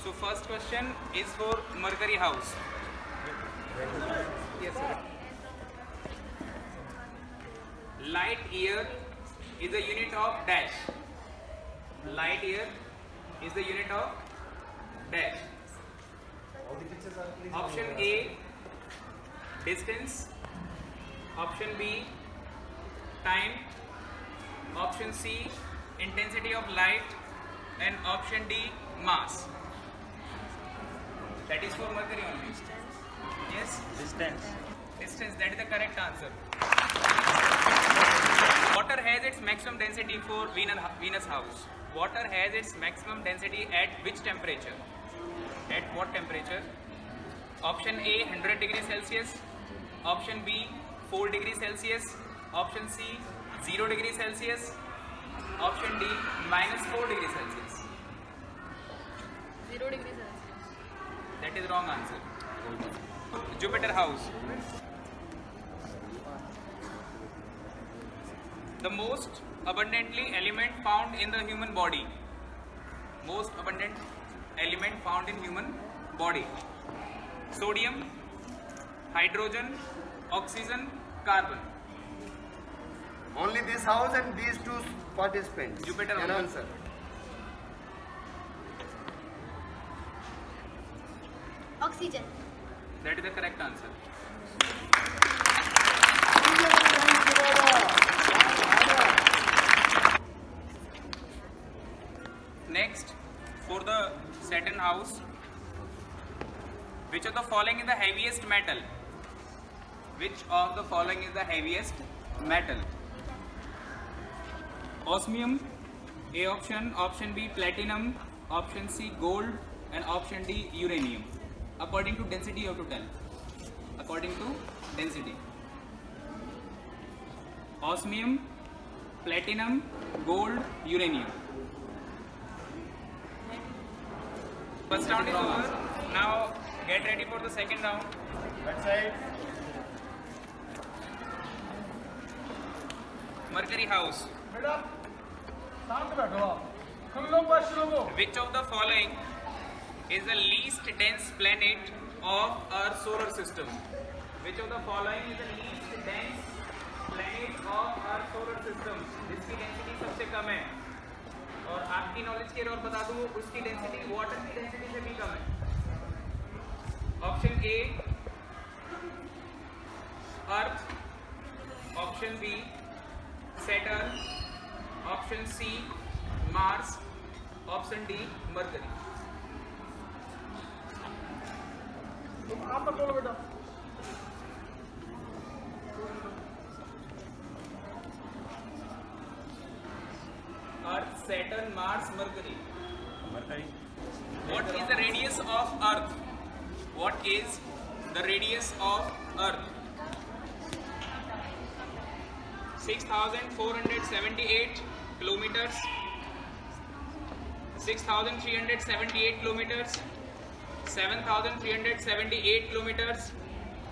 So first question is for Mercury house. Yes, sir. Light year is a unit of dash. Light year is the unit of dash. Option A, distance. Option B, time. Option C, intensity of light. And option D, mass. That is for Mercury only. Yes? Distance. Distance, that is the correct answer. Water has its maximum density for Venus house. Water has its maximum density at which temperature? At what temperature? Option A, 100 degrees Celsius. Option B, 4 degrees Celsius. Option C, 0 degrees Celsius. Option D, minus 4 degrees Celsius. 0 degrees Celsius. That is wrong answer. Jupiter house. The most abundantly element found in the human body. Most abundant element found in human body. Sodium, hydrogen, oxygen, carbon. Only this house and these two participants Jupiter can only. answer. Oxygen. That is the correct answer. Next, for the Saturn house, which of the following is the heaviest metal? Which of the following is the heaviest metal? Osmium, A option, option B platinum, option C gold, and option D uranium. According to density you have to tell. According to density. Osmium, platinum, gold, uranium. First round is over. Now get ready for the second round. That side. Mercury house. Madam शांत बैठो आप हम लोग बात शुरू करो Which of the following is the least dense planet of our solar system? Which of the following is the least dense planet of our solar system? जिसकी density सबसे कम है और आपकी नॉलेज के लिए और बता दूं उसकी डेंसिटी वाटर की डेंसिटी से भी कम है. Option A earth, option B Saturn, option C Mars, option D Mercury. तुम आप मत बोलो बेटा Earth, Saturn, Mars, Mercury. Mercury. What is the radius of Earth? What is the radius of Earth? 6,478 kilometers, 6,378 kilometers, 7,378 kilometers,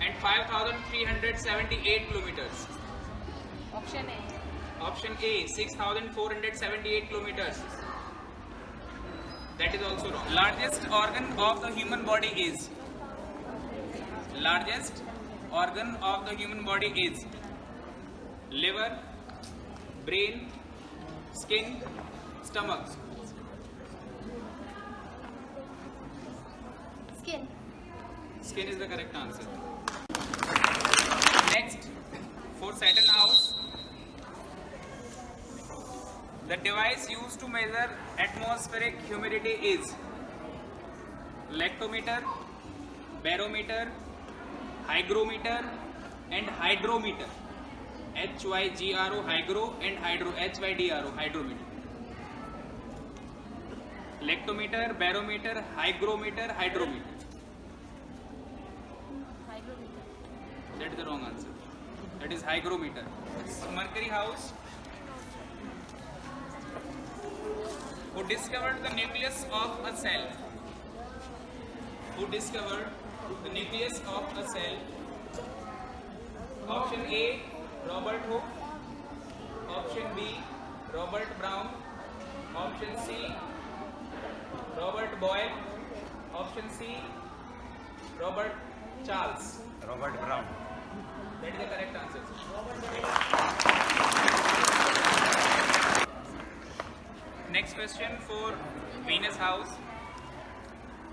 and 5,378 kilometers. Option A. Option A, 6,478 kilometers. That is also wrong. Largest organ of the human body is. Largest organ of the human body is liver, brain, skin, stomach. Skin. Skin is the correct answer. Next, for Saturn house, the device used to measure atmospheric humidity is lactometer, barometer, hygrometer, and hydrometer. HYGRO hygro and hydro HYDRO hydrometer. Lactometer, barometer, hygrometer, hydrometer. Hygrometer. That is the wrong answer. That is hygrometer. Mercury house. Who discovered the nucleus of a cell? Who discovered the nucleus of a cell? Option A, Robert Hooke. Option B, Robert Brown. Option C, Robert Boyle. Option C, Robert Charles. Robert Brown. That is the correct answer. Next question for Venus House.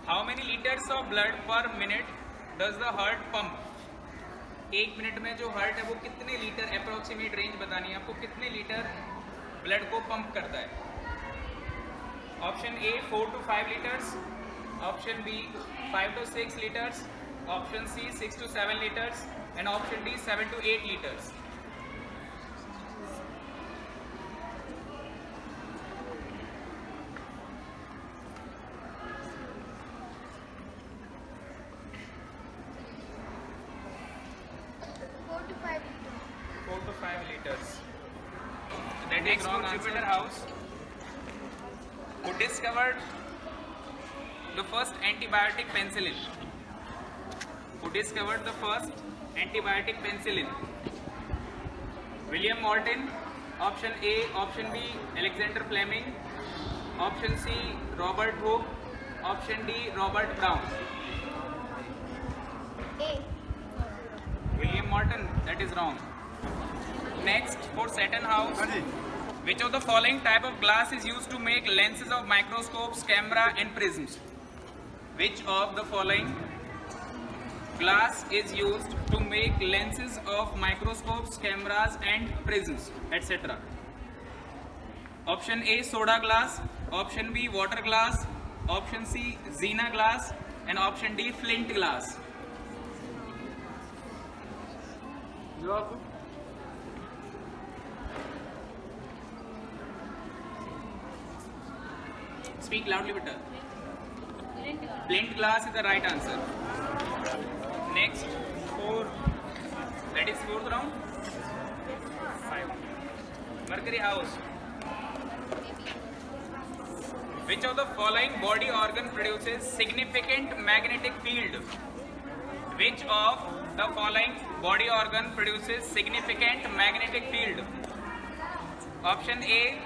How many liters of blood per minute does the heart pump? एक minute में जो heart है वो कितने litre, approximate range बतानी है आपको, कितने लीटर ब्लड को पंप करता है? Option A 4 to 5 litres, option B 5 to 6 litres, option C 6 to 7 litres and option D 7 to 8 litres. That is wrong answer. Jupiter House. Who discovered the first antibiotic penicillin? Who discovered the first antibiotic penicillin? William Morton. Option A. Option B. Alexander Fleming. Option C. Robert Hooke. Option D. Robert Brown. A. William Morton. That is wrong. Next, for Saturn House, which of the following type of glass is used to make lenses of microscopes, camera and prisms? Which of the following glass is used to make lenses of microscopes, cameras and prisms, etc.? Option A, soda glass. Option B, water glass. Option C, Xena glass. And option D, flint glass. Speak loudly, better. Flint glass is the right answer. Next, that is fourth round. 5. Mercury House. Which of the following body organ produces significant magnetic field? Which of the following body organ produces significant magnetic field? Option A,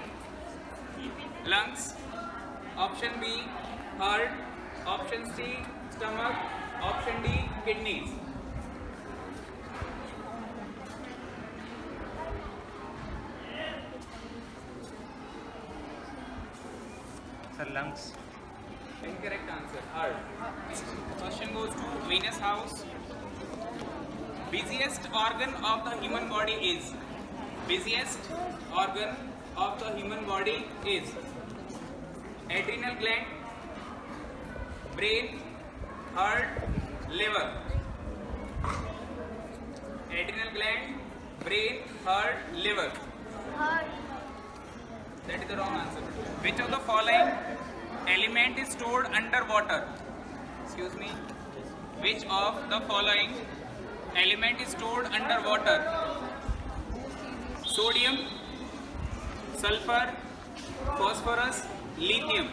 lungs. Option B, heart. Option C, stomach. Option D, kidneys. Sir, lungs. Incorrect answer, heart. Question goes to Venus House. Busiest organ of the human body is? Busiest organ of the human body is adrenal gland, brain, heart, liver. Adrenal gland, brain, heart, liver. Heart. That is the wrong answer. Which of the following element is stored underwater? Excuse me. Which of the following element is stored underwater? Sodium, sulfur, phosphorus, lithium.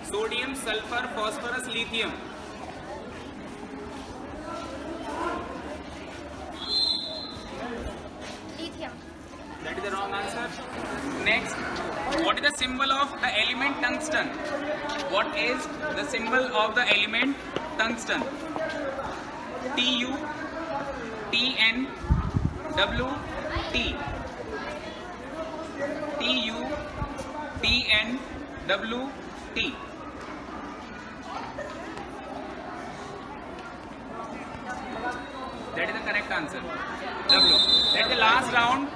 Sodium, sulfur, phosphorus, lithium. Lithium. That is the wrong answer. Next, what is the symbol of the element tungsten? What is the symbol of the element tungsten? Tu, Tn, Wt. Tu, Tn, Wt. That is the correct answer. W. That is the last round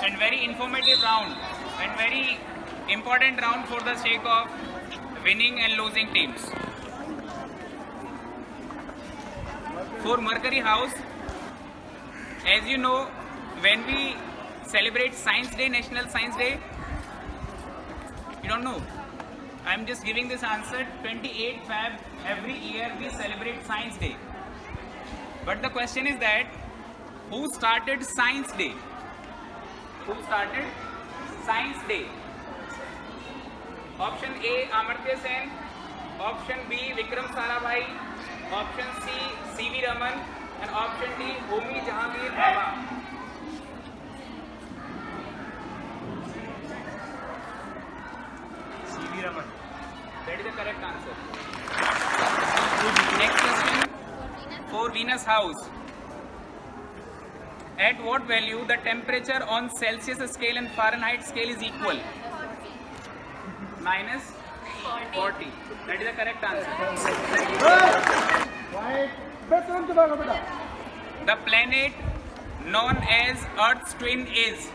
and very informative round and very important round for the sake of winning and losing teams. For Mercury House, as you know, when we celebrate Science Day, National Science Day, you don't know. I am just giving this answer. 28 Feb every year we celebrate Science Day. But the question is that who started Science Day? Who started Science Day? Option A, Amartya Sen. Option B, Vikram Sarabhai. Option C, C.V. Raman. And option D, Homi Jahangir Bhabha. C.V. Raman. That is the correct answer. Next question for Venus house. At what value the temperature on Celsius scale and Fahrenheit scale is equal? Minus 40. That is the correct answer. Right. Better than the beta. The planet known as Earth's twin is.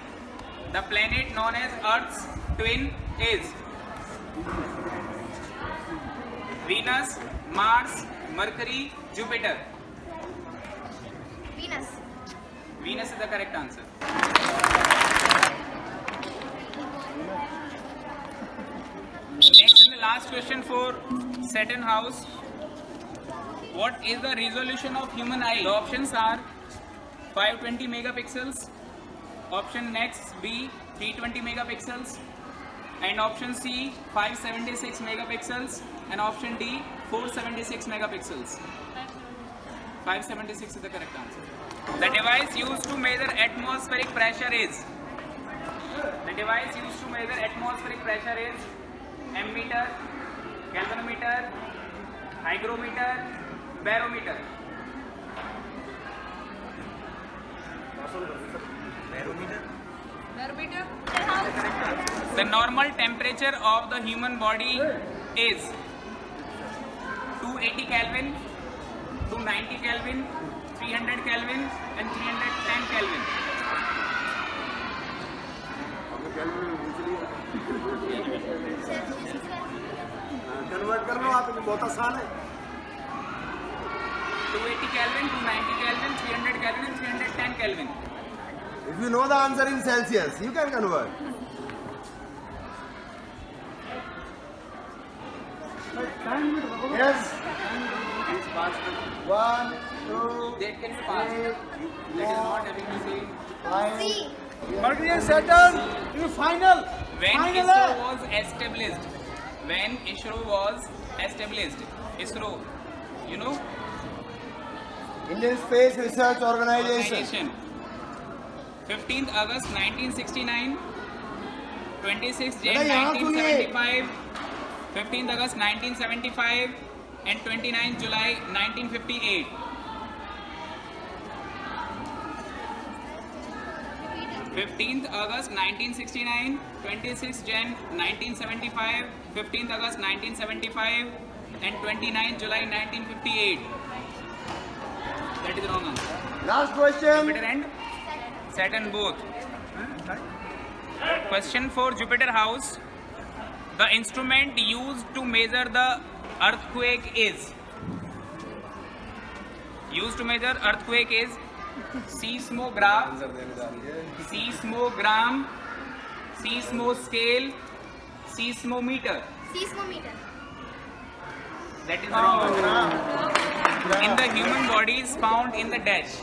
The planet known as Earth's twin is Venus, Mars, Mercury, Jupiter. Venus. Venus is the correct answer. Next and the last question for Saturn house. What is the resolution of human eye? The options are 520 megapixels, option next B 320 megapixels, and option C 576 megapixels, and option D 476 megapixels. 576 is the correct answer. The device used to measure atmospheric pressure is. The device used to measure atmospheric pressure is ammeter, galvanometer, hygrometer, barometer. Barometer. The normal temperature of the human body is 280 Kelvin, 290 Kelvin, 300 Kelvin, and 310 Kelvin. Convert कर लो आप, बहुत आसान है. 280 Kelvin, 290 Kelvin, 300 Kelvin, and 310 Kelvin. If you know the answer in Celsius, you can convert. Yes. 1, 2, That can be passed. 3, That is not having to say. 5. C. Mercury and Saturn in the final. When Final ISRO है. was established, when ISRO was established, ISRO, you know, Indian Space Research Organization. organization, 15th August 1969, 26th Jan अरे यहाँ सुनिए. 1975, 15th August 1975, and 29th July 1958. 15th August 1969, 26th Jan 1975, 15th August 1975, and 29th July 1958. That is the wrong answer. Last question. Jupiter and Saturn both. Question for Jupiter house. The instrument used to measure the earthquake is. Used to measure earthquake is seismograph, seismogram, seismoscale, seismometer. Seismometer. That is the wrong answer. In the human body is found in the dash,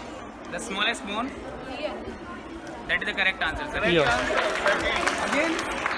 the smallest bone. That is the correct answer. Sir. Again.